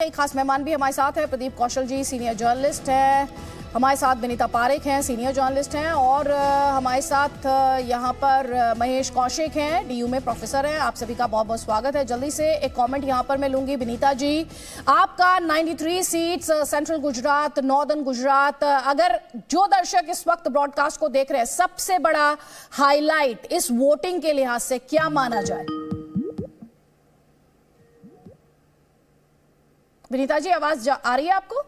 एक खास मेहमान भी हमारे साथ है। प्रदीप कौशल जी सीनियर जर्नलिस्ट हैं, हमारे साथ विनीता पारेख हैं सीनियर जर्नलिस्ट हैं, और हमारे साथ यहाँ पर महेश कौशिक हैं, डीयू में प्रोफेसर हैं। आप सभी का बहुत बहुत स्वागत है। जल्दी से एक कमेंट यहाँ पर मैं लूंगी। विनीता जी, आपका 93 seats central Gujarat, northern Gujarat, अगर जो दर्शक इस वक्त ब्रॉडकास्ट को देख रहे हैं, सबसे बड़ा हाईलाइट इस वोटिंग के लिहाज से क्या माना जाए? विनीता जी, आवाज आ रही है आपको?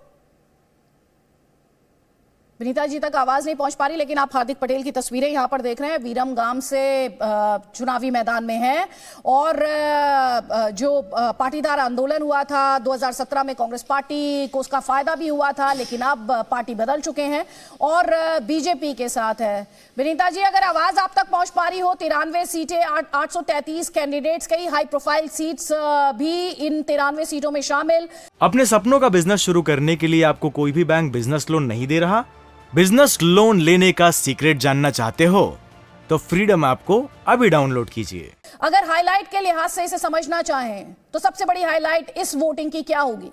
विनीता जी तक आवाज नहीं पहुंच पा रही, लेकिन आप हार्दिक पटेल की तस्वीरें यहां पर देख रहे हैं। वीरम गांव से चुनावी मैदान में हैं, और जो पाटीदार आंदोलन हुआ था 2017 में, कांग्रेस पार्टी को उसका फायदा भी हुआ था, लेकिन अब पार्टी बदल चुके हैं और बीजेपी के साथ है। विनीता जी, अगर आवाज आप तक पहुंच पा रही हो, 93 सीटें, 833 कैंडिडेट्स, कई हाई प्रोफाइल सीट्स भी इन 93 सीटों में शामिल। अपने सपनों का बिजनेस शुरू करने के लिए आपको कोई भी बैंक बिजनेस लोन नहीं दे रहा? बिजनेस लोन लेने का सीक्रेट जानना चाहते हो तो फ्रीडम ऐप को अभी डाउनलोड कीजिए। अगर हाईलाइट के लिहाज से इसे समझना चाहें तो सबसे बड़ी हाईलाइट इस वोटिंग की क्या होगी?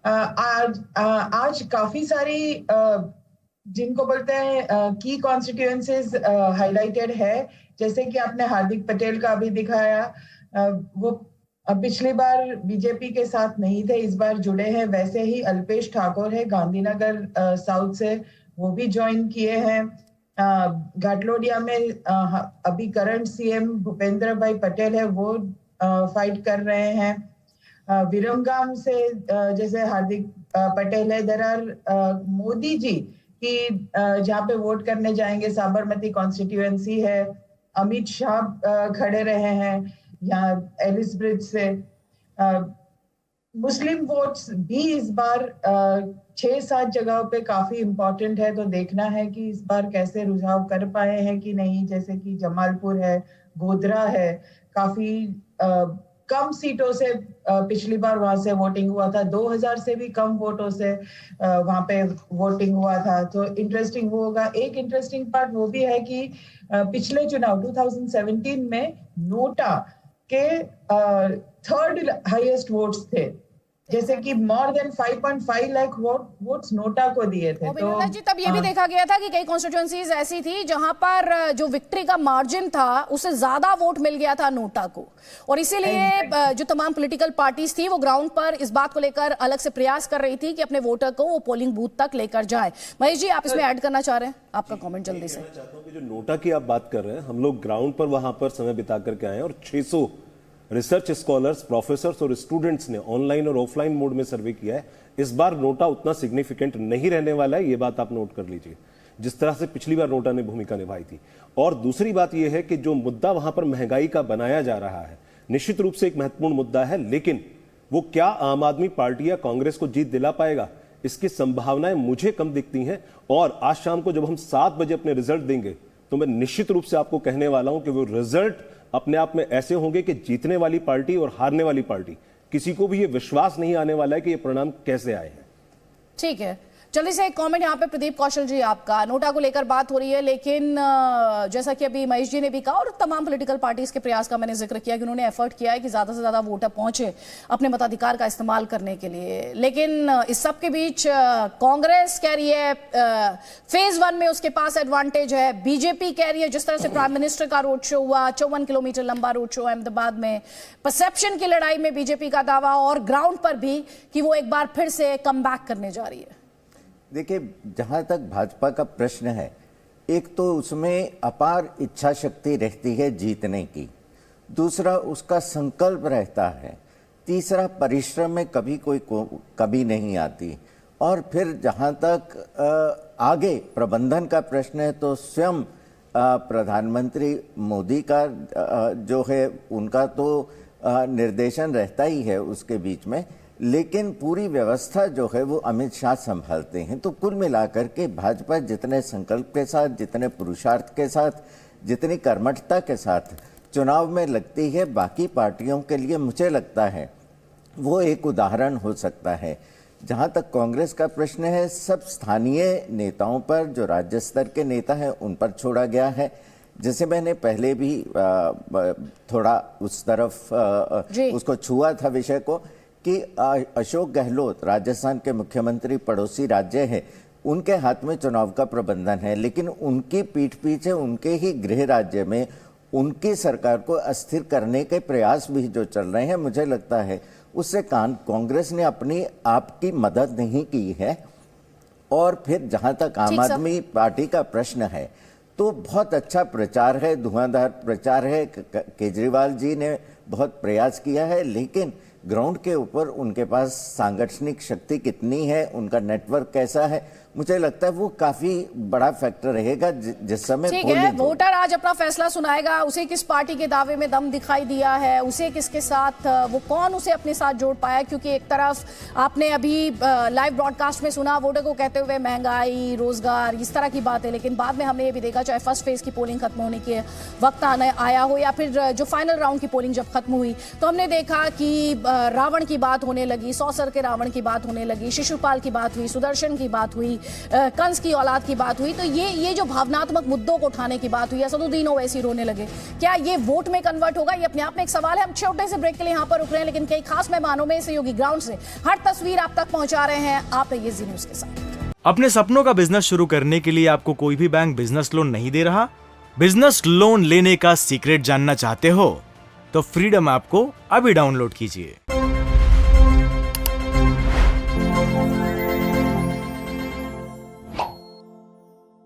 आज काफी सारी जिनको बोलते हैं की कॉन्स्टिट्यूएंसीज हाईलाइटेड है। जैसे कि आपने हार्दिक पटेल का अभी दिखाया, वो पिछली बार बीजेपी के साथ नहीं थे, इस बार जुड़े हैं। वैसे ही अल्पेश ठाकुर है गांधीनगर साउथ से, वो भी ज्वाइन किए हैं। घाटलोडिया में अभी करंट सीएम भूपेंद्र भाई पटेल है, वो फाइट कर रहे हैं। विरमगाम से जैसे हार्दिक पटेल है। देयर आर मोदी जी की जहाँ पे वोट करने जाएंगे, साबरमती कॉन्स्टिट्यूएंसी है, अमित शाह खड़े रहे हैं यहाँ एलिस ब्रिज से। मुस्लिम वोट्स भी इस बार 6-7 जगहों पे काफी इंपॉर्टेंट है, तो देखना है कि इस बार कैसे रुझाव कर पाए हैं कि नहीं। जैसे कि जमालपुर है, गोधरा है, काफी कम सीटों से पिछली बार वहां से वोटिंग हुआ था, 2000 से भी कम वोटों से वहां पे वोटिंग हुआ था। तो इंटरेस्टिंग वो होगा। एक इंटरेस्टिंग पार्ट वो भी है कि पिछले चुनाव 2017 में नोटा के थर्ड हाईएस्ट वोट्स थे, जैसे कि more than 5.5 lakh votes NOTA को दिए थे। तो जी, तब ये भी देखा गया था कि कई कॉन्स्टिट्यूएंसीज ऐसी थी जहां पर जो विक्ट्री का मार्जिन था उससे ज्यादा वोट मिल गया था नोटा को, और इसीलिए जो तमाम पॉलिटिकल पार्टीज थी वो ग्राउंड पर इस बात को लेकर अलग से प्रयास कर रही थी कि अपने वोटर को वो पोलिंग बूथ तक लेकर जाए। महेश जी, आप इसमें ऐड करना चाह रहे हैं? आपका कॉमेंट जल्दी से। चाहता हूं कि जो नोटा की आप बात कर रहे हैं, हम लोग ग्राउंड पर वहां पर समय बिता करके आए और 600 रिसर्च स्कॉलर्स, प्रोफेसर्स और स्टूडेंट्स ने ऑनलाइन और ऑफलाइन मोड में सर्वे किया है। इस बार नोटा उतना सिग्निफिकेंट नहीं रहने वाला है, ये बात आप नोट कर लीजिए, जिस तरह से पिछली बार नोटा ने भूमिका निभाई थी। और दूसरी बात यह है कि जो मुद्दा वहां पर महंगाई का बनाया जा रहा है, निश्चित रूप से एक महत्वपूर्ण मुद्दा है, लेकिन वो क्या आम आदमी पार्टी या कांग्रेस को जीत दिला पाएगा, इसकी संभावनाएं मुझे कम दिखती हैं। और आज शाम को जब हम 7 बजे अपने रिजल्ट देंगे तो मैं निश्चित रूप से आपको कहने वाला हूं कि वो रिजल्ट अपने आप में ऐसे होंगे कि जीतने वाली पार्टी और हारने वाली पार्टी, किसी को भी ये विश्वास नहीं आने वाला है कि ये परिणाम कैसे आए हैं। ठीक है, जल्दी से एक कमेंट यहाँ पे प्रदीप कौशल जी, आपका नोटा को लेकर बात हो रही है, लेकिन जैसा कि अभी महेश जी ने भी कहा और तमाम पॉलिटिकल पार्टीज के प्रयास का मैंने जिक्र किया कि उन्होंने एफर्ट किया है कि ज्यादा से ज्यादा वोटर पहुंचे अपने मताधिकार का इस्तेमाल करने के लिए, लेकिन इस सब के बीच कांग्रेस कह रही है फेज 1 में उसके पास एडवांटेज है, बीजेपी कह रही है जिस तरह से प्राइम मिनिस्टर का रोड शो हुआ, 54 किलोमीटर लंबा रोड शो अहमदाबाद में, परसेप्शन की लड़ाई में बीजेपी का दावा, और ग्राउंड पर भी कि वो एक बार फिर से कम बैक करने जा रही है। देखिए, जहां तक भाजपा का प्रश्न है, एक तो उसमें अपार इच्छा शक्ति रहती है जीतने की, दूसरा उसका संकल्प रहता है, तीसरा परिश्रम में कभी कोई कभी नहीं आती, और फिर जहां तक आगे प्रबंधन का प्रश्न है तो स्वयं प्रधानमंत्री मोदी का जो है उनका तो निर्देशन रहता ही है उसके बीच में, लेकिन पूरी व्यवस्था जो है वो अमित शाह संभालते हैं। तो कुल मिलाकर के भाजपा जितने संकल्प के साथ, जितने पुरुषार्थ के साथ, जितनी कर्मठता के साथ चुनाव में लगती है, बाकी पार्टियों के लिए मुझे लगता है वो एक उदाहरण हो सकता है। जहां तक कांग्रेस का प्रश्न है, सब स्थानीय नेताओं पर, जो राज्य स्तर के नेता हैं उन पर छोड़ा गया है। जैसे मैंने पहले भी थोड़ा उस तरफ उसको छुआ था विषय को, कि अशोक गहलोत राजस्थान के मुख्यमंत्री, पड़ोसी राज्य है, उनके हाथ में चुनाव का प्रबंधन है, लेकिन उनकी पीठ पीछे उनके ही गृह राज्य में उनकी सरकार को अस्थिर करने के प्रयास भी जो चल रहे हैं, मुझे लगता है उससे कांग्रेस ने अपनी आपकी मदद नहीं की है। और फिर जहां तक आम आदमी पार्टी का प्रश्न है, तो बहुत अच्छा प्रचार है, धुआंधार प्रचार है। केजरीवाल जी ने बहुत प्रयास किया है, लेकिन ग्राउंड के ऊपर उनके पास सांगठनिक शक्ति कितनी है, उनका नेटवर्क कैसा है, मुझे लगता है वो काफी बड़ा फैक्टर रहेगा जिस समय ठीक है। वोटर आज अपना फैसला सुनाएगा, उसे किस पार्टी के दावे में दम दिखाई दिया है, उसे किसके साथ, वो कौन उसे अपने साथ जोड़ पाया। क्योंकि एक तरफ आपने अभी लाइव ब्रॉडकास्ट में सुना वोटर को कहते हुए महंगाई, रोजगार, इस तरह की बातें, लेकिन बाद में हमने ये भी देखा, चाहे फर्स्ट फेज की पोलिंग खत्म होने के वक्त आया हो या फिर जो फाइनल राउंड की पोलिंग जब खत्म हुई, तो हमने देखा कि रावण की बात होने लगी, 100 सर के रावण की बात होने लगी, शिशुपाल की बात हुई, सुदर्शन की बात हुई, कंस की औलाद की बात हुई। तो ये जो भावनात्मक मुद्दों को उठाने की बात हुई, असदुद्दीन ओवैसी रोने लगे, क्या ये वोट में कन्वर्ट होगा? ये अपने आप में एक सवाल है। हम छोटे से ब्रेक के लिए यहां पर रुक रहे हैं, लेकिन कई खास मेहमानों में सहयोगी ग्राउंड से हर तस्वीर आप तक पहुंचा रहे हैं। आप रहिए जी न्यूज़ के साथ। अपने सपनों का बिजनेस शुरू करने के लिए आपको कोई भी बैंक बिजनेस लोन नहीं दे रहा? बिजनेस लोन लेने का सीक्रेट जानना चाहते हो तो फ्रीडम ऐप को अभी डाउनलोड कीजिए।